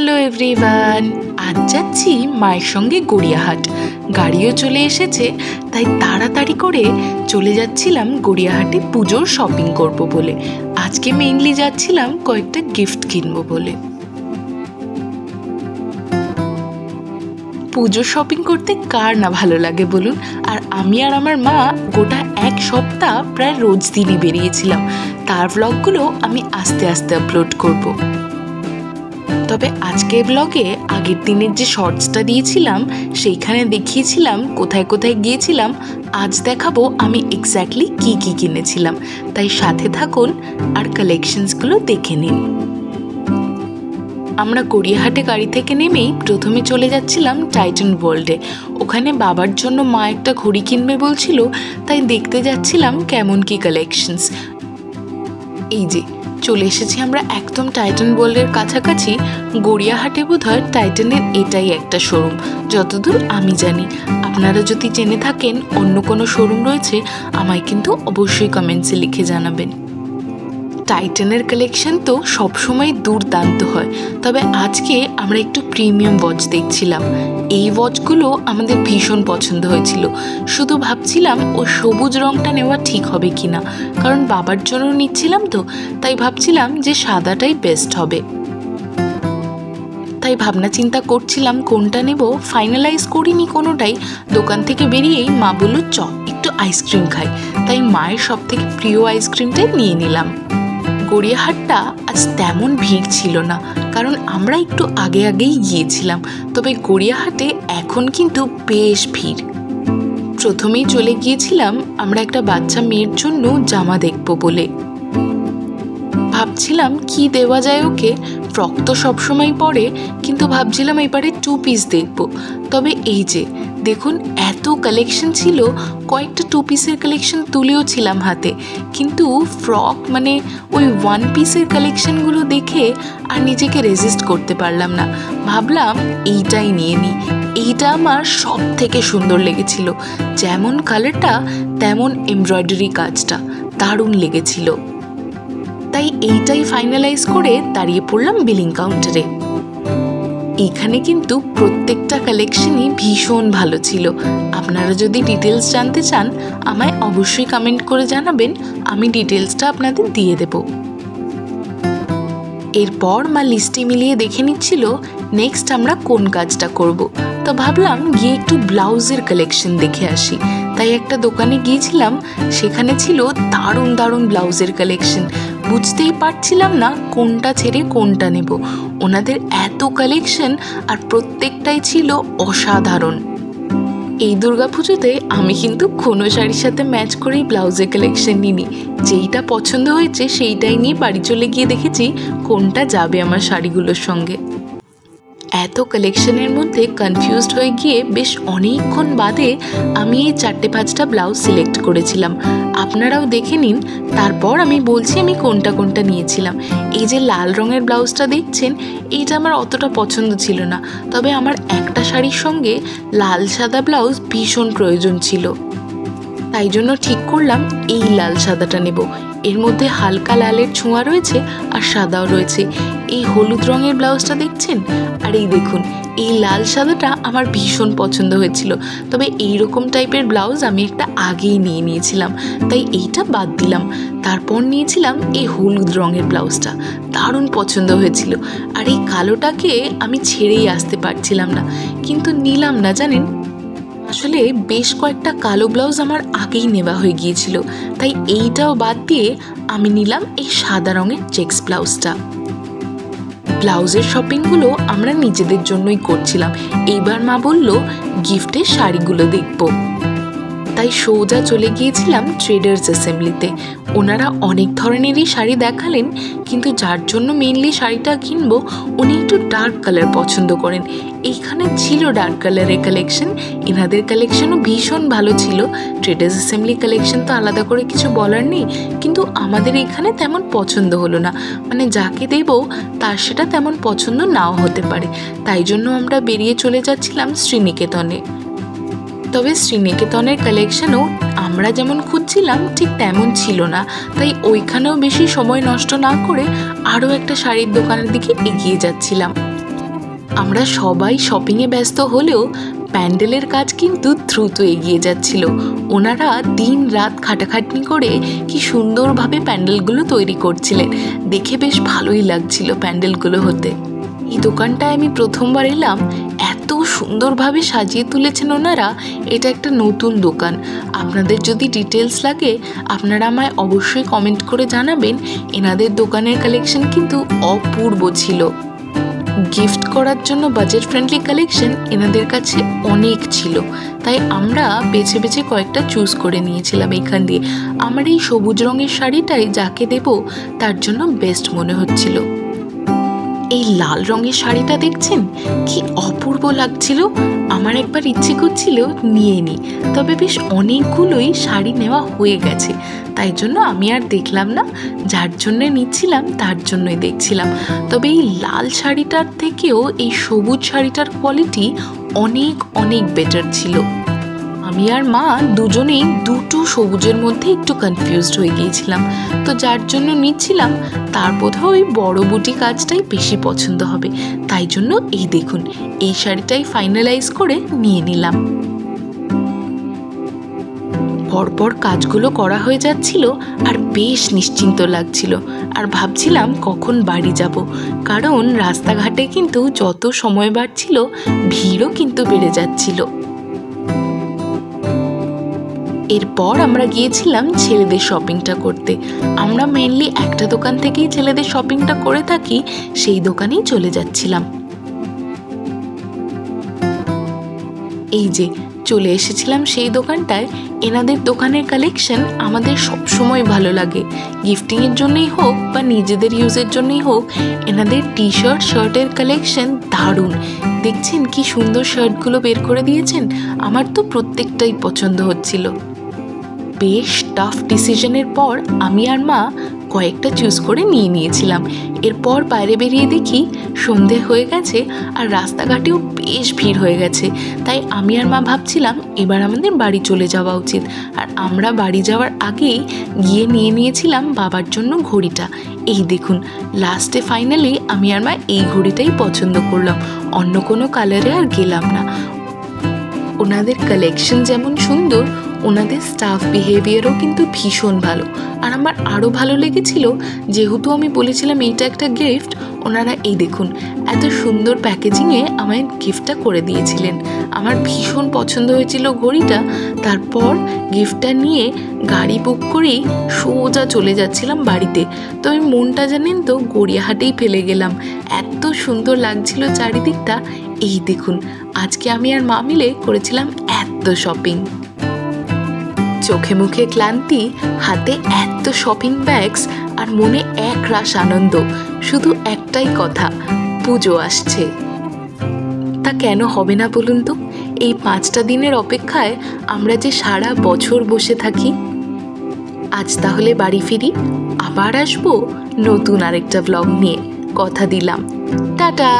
Hello everyone, আজ যাচ্ছি মায়ের সঙ্গে গড়িয়াহাট। গাড়িও চলে এসেছে, তাই তাড়াতাড়ি করে চলে যাচ্ছিলাম গড়িয়াহাটে পুজোর শপিং করব বলে। আজকে মেইনলি যাচ্ছিলাম কয়েকটা গিফট কিনবো বলে। পুজোর শপিং করতে কার না ভালো লাগে বলুন। আর আমি আর আমার মা গোটা এক সপ্তাহ প্রায় রোজ দিনই বেরিয়েছিলাম। তার ব্লগগুলো আমি আস্তে আস্তে আপলোড করব। তবে আজকের ব্লগে আগের দিনের যে শর্টসটা দিয়েছিলাম সেইখানে দেখিয়েছিলাম কোথায় কোথায় গিয়েছিলাম। আজ দেখাবো আমি এক্স্যাক্টলি কি কি কিনেছিলাম, তাই সাথে থাকুন আর কালেকশনসগুলো দেখে নিন। আমরা গড়িয়াহাটে গাড়ি থেকে নেমেই প্রথমে চলে যাচ্ছিলাম টাইটান ওয়ার্ল্ডে। ওখানে বাবার জন্য মা একটা ঘড়ি কিনবে বলছিল, তাই দেখতে যাচ্ছিলাম কেমন কি কালেকশনস। এই যে চলে এসেছি আমরা একদম টাইটান ওয়ার্ল্ডের কাছাকাছি। গড়িয়াহাটে বোধহয় টাইটানের এটাই একটা শোরুম, যতদূর আমি জানি। আপনারা যদি জেনে থাকেন অন্য কোনো শোরুম রয়েছে, আমায় কিন্তু অবশ্যই কমেন্টসে লিখে জানাবেন। টাইটানের কালেকশন তো সবসময় দুর্দান্ত হয়, তবে আজকে আমরা একটু প্রিমিয়াম ওয়াচ দেখছিলাম। এই ওয়াচগুলো আমাদের ভীষণ পছন্দ হয়েছিল। শুধু ভাবছিলাম ও সবুজ রঙটা নেওয়া ঠিক হবে কিনা, কারণ বাবার জন্য নিচ্ছিলাম তো, তাই ভাবছিলাম যে সাদাটাই বেস্ট হবে। তাই ভাবনা চিন্তা করছিলাম কোনটা নেব, ফাইনালাইজ করিনি কোনোটাই। দোকান থেকে বেরিয়েই মা বলল একটু আইসক্রিম খাই, তাই মায়ের সব থেকে প্রিয় আইসক্রিমটাই নিয়ে নিলাম। গড়িয়াহাটটা আজ তেমন ভিড় ছিল না, কারণ আমরা একটু আগে আগেই গিয়েছিলাম। তবে গড়িয়াহাটে এখন কিন্তু বেশ ভিড়। প্রথমেই চলে গিয়েছিলাম আমরা একটা বাচ্চা মেয়ের জন্য জামা দেখব বলে। ভাবছিলাম কি দেওয়া যায় ওকে, ফ্রক তো সবসময় পরে, কিন্তু ভাবছিলাম এবারে 2 পিস দেখব। তবে এই যে দেখুন এত কালেকশন ছিল, কয়েকটা 2 পিসের কালেকশন তুলেও ছিলাম হাতে, কিন্তু ফ্রক মানে ওই 1 পিসের কালেকশনগুলো দেখে আর নিজেকে রেজিস্ট করতে পারলাম না। ভাবলাম এইটাই নিয়ে নিই। এইটা আমার সব থেকে সুন্দর লেগেছিল, যেমন কালারটা তেমন এমব্রয়ডারি কাজটা দারুণ লেগেছিল। তাই এইটাই ফাইনালাইজ করে দাঁড়িয়ে পড়লাম বিলিং কাউন্টারে। এইখানে কিন্তু প্রত্যেকটা কালেকশনই ভীষণ ভালো ছিল। আপনারা যদি ডিটেলস জানতে চান আমায় অবশ্যই কমেন্ট করে জানাবেন, আমি ডিটেলসটা আপনাদের দিয়ে দেব। এরপর মা লিস্টে মিলিয়ে দেখে নিচ্ছিল নেক্সট আমরা কোন কাজটা করব। তো ভাবলাম গিয়ে একটু ব্লাউজের কালেকশন দেখে আসি। তাই একটা দোকানে গিয়েছিলাম, সেখানে ছিল দারুণ দারুণ ব্লাউজের কালেকশন। বুঝতেই পারছিলাম না কোনটা ছেড়ে কোনটা নেব। ওনাদের এত কালেকশন আর প্রত্যেকটাই ছিল অসাধারণ। এই দুর্গাপুজোতে আমি কিন্তু কোনো শাড়ির সাথে ম্যাচ করেই ব্লাউজের কালেকশন নিইনি। যেইটা পছন্দ হয়েছে সেইটাই নিয়ে বাড়ি চলে গিয়ে দেখেছি কোনটা যাবে আমার শাড়িগুলোর সঙ্গে। এত কালেকশনের মধ্যে কনফিউজড হয়ে গিয়ে বেশ অনেকক্ষণ বাদে আমি এই 4-5টা ব্লাউজ সিলেক্ট করেছিলাম। আপনারাও দেখে নিন, তারপর আমি বলছি আমি কোনটা কোনটা নিয়েছিলাম। এই যে লাল রঙের ব্লাউজটা দেখছেন, এইটা আমার অতটা পছন্দ ছিল না, তবে আমার একটা শাড়ির সঙ্গে লাল সাদা ব্লাউজ ভীষণ প্রয়োজন ছিল। তাই জন্য ঠিক করলাম এই লাল সাদাটা নেব। এর মধ্যে হালকা লালের ছোঁয়া রয়েছে আর সাদাও রয়েছে। এই হলুদ রঙের ব্লাউজটা দেখছেন, আর এই দেখুন এই লাল সাদাটা আমার ভীষণ পছন্দ হয়েছিল। তবে এই রকম টাইপের ব্লাউজ আমি একটা আগেই নিয়ে নিয়েছিলাম, তাই এইটা বাদ দিলাম। তারপর নিয়েছিলাম এই হলুদ রঙের ব্লাউজটা, দারুণ পছন্দ হয়েছিল। আর এই কালোটাকে আমি ছেড়েই আসতে পারছিলাম না, কিন্তু নিলাম না জানেন। আসলে বেশ কয়েকটা কালো ব্লাউজ আমার আগেই নেওয়া হয়ে গিয়েছিল, তাই এইটাও বাদ দিয়ে আমি নিলাম এই সাদা রঙের চেক্স ব্লাউজটা। ব্লাউজের শপিংগুলো আমরা নিজেদের জন্যই করছিলাম। এইবার মা বলল গিফটের শাড়িগুলো দেখব, তাই সোজা চলে গিয়েছিলাম ট্রেডার্স অ্যাসেম্বলিতে। ওনারা অনেক ধরনেরই শাড়ি দেখালেন, কিন্তু যার জন্য মেইনলি শাড়িটা কিনবো উনি একটু ডার্ক কালার পছন্দ করেন। এইখানে ছিল ডার্ক কালারের কালেকশন, এনাদের কালেকশনও ভীষণ ভালো ছিল। ট্রেডার্স অ্যাসেম্বলি কালেকশন তো আলাদা করে কিছু বলার নেই, কিন্তু আমাদের এখানে তেমন পছন্দ হলো না। মানে যাকে দেব তার সেটা তেমন পছন্দ নাও হতে পারে। তাই জন্য আমরা বেরিয়ে চলে যাচ্ছিলাম শ্রীনিকেতনে। তবে শ্রীনিকেতনের কালেকশনও আমরা যেমন খুঁজছিলাম ঠিক তেমন ছিল না, তাই ওইখানেও বেশি সময় নষ্ট না করে আরও একটা শাড়ির দোকানের দিকে এগিয়ে যাচ্ছিলাম। আমরা সবাই শপিংয়ে ব্যস্ত হলেও প্যান্ডেলের কাজ কিন্তু দ্রুত এগিয়ে যাচ্ছিল। ওনারা দিন রাত খাটাখাটনি করে কি সুন্দরভাবে প্যান্ডেলগুলো তৈরি করছিলেন। দেখে বেশ ভালোই লাগছিল প্যান্ডেলগুলো হতে। এই দোকানটায় আমি প্রথমবার এলাম, এত সুন্দরভাবে সাজিয়ে তুলেছেন ওনারা। এটা একটা নতুন দোকান। আপনাদের যদি ডিটেলস লাগে আপনারা আমায় অবশ্যই কমেন্ট করে জানাবেন। এনাদের দোকানের কালেকশন কিন্তু অপূর্ব ছিল। গিফট করার জন্য বাজেট ফ্রেন্ডলি কালেকশন এনাদের কাছে অনেক ছিল, তাই আমরা বেছে বেছে কয়েকটা চুজ করে নিয়েছিলাম এখান দিয়ে। আমার এই সবুজ রঙের শাড়িটাই যাকে দেব তার জন্য বেস্ট মনে হচ্ছিল। এই লাল রঙের শাড়িটা দেখছেন কি অপূর্ব লাগছিল। আমার একবার ইচ্ছে করছিল নিয়ে নিই, তবে বেশ অনেকগুলোই শাড়ি নেওয়া হয়ে গেছে, তাই জন্য আমি আর দেখলাম না। যার জন্য নিচ্ছিলাম তার জন্যই দেখছিলাম। তবে এই লাল শাড়িটার থেকেও এই সবুজ শাড়িটার কোয়ালিটি অনেক অনেক বেটার ছিল। আমি আর মা দুজনেই দুটো সবুজের মধ্যে একটু কনফিউজড হয়ে গিয়েছিলাম, তো যার জন্য নিচ্ছিলাম তার বোধহয় ওই বড় বুটি কাজটাই বেশি পছন্দ হবে, তাই জন্য এই দেখুন এই শাড়িটাই ফাইনালাইজ করে নিয়ে নিলাম। পরপর কাজগুলো করা হয়ে যাচ্ছিল আর বেশ নিশ্চিন্ত লাগছিল। আর ভাবছিলাম কখন বাড়ি যাব, কারণ রাস্তাঘাটে কিন্তু যত সময় বাড়ছিল ভিড়ও কিন্তু বেড়ে যাচ্ছিল। এরপর আমরা গিয়েছিলাম ছেলেদের শপিংটা করতে। আমরা মেনলি একটা দোকান থেকেই ছেলেদের শপিংটা করে থাকি, সেই দোকানেই চলে যাচ্ছিলাম। এই যে চলে এসেছিলাম সেই দোকানটায়। এনাদের দোকানের কালেকশন আমাদের সবসময় ভালো লাগে, গিফটিংয়ের জন্যই হোক বা নিজেদের ইউজের জন্যই হোক। এনাদের টি শার্ট শার্টের কালেকশন দারুণ। দেখছেন কি সুন্দর শার্টগুলো বের করে দিয়েছেন, আমার তো প্রত্যেকটাই পছন্দ হচ্ছিল। বেশ টাফ ডিসিশনের পর আমি আর মা কয়েকটা চুজ করে নিয়ে নিয়েছিলাম। এরপর বাইরে বেরিয়ে দেখি সন্ধে হয়ে গেছে আর রাস্তাঘাটেও বেশ ভিড় হয়ে গেছে, তাই আমি আর মা ভাবছিলাম এবার আমাদের বাড়ি চলে যাওয়া উচিত। আর আমরা বাড়ি যাওয়ার আগেই গিয়ে নিয়ে নিয়েছিলাম বাবার জন্য ঘড়িটা। এই দেখুন লাস্টে ফাইনালি আমি আর মা এই ঘড়িটাই পছন্দ করলাম, অন্য কোনো কালারে আর গেলাম না। ওনাদের কালেকশন যেমন সুন্দর, ওনাদের স্টাফ বিহেভিয়ারও কিন্তু ভীষণ ভালো। আর আমার আরও ভালো লেগেছিল, যেহেতু আমি বলেছিলাম এইটা একটা গিফট, ওনারা এই দেখুন এত সুন্দর প্যাকেজিংয়ে আমায় গিফটটা করে দিয়েছিলেন। আমার ভীষণ পছন্দ হয়েছিল ঘড়িটা। তারপর গিফটটা নিয়ে গাড়ি বুক করেই সোজা চলে যাচ্ছিলাম বাড়িতে। তো আমি মনটা জানেন তো গড়িয়াহাটেই ফেলে গেলাম, এত সুন্দর লাগছিল চারিদিকটা। এই দেখুন আজকে আমি আর মা মিলে করেছিলাম এত শপিং। চোখে মুখে ক্লান্তি, হাতে এত শপিং ব্যাগস আর মনে এক রাশ আনন্দ। শুধু একটাই কথা, পুজো আসছে। তা কেন হবে না বলুন তো? এই 5টা দিনের অপেক্ষায় আমরা যে সারা বছর বসে থাকি। আজ তাহলে বাড়ি ফিরি, আবার আসবো নতুন আরেকটা ব্লগ নিয়ে, কথা দিলাম। টাটা।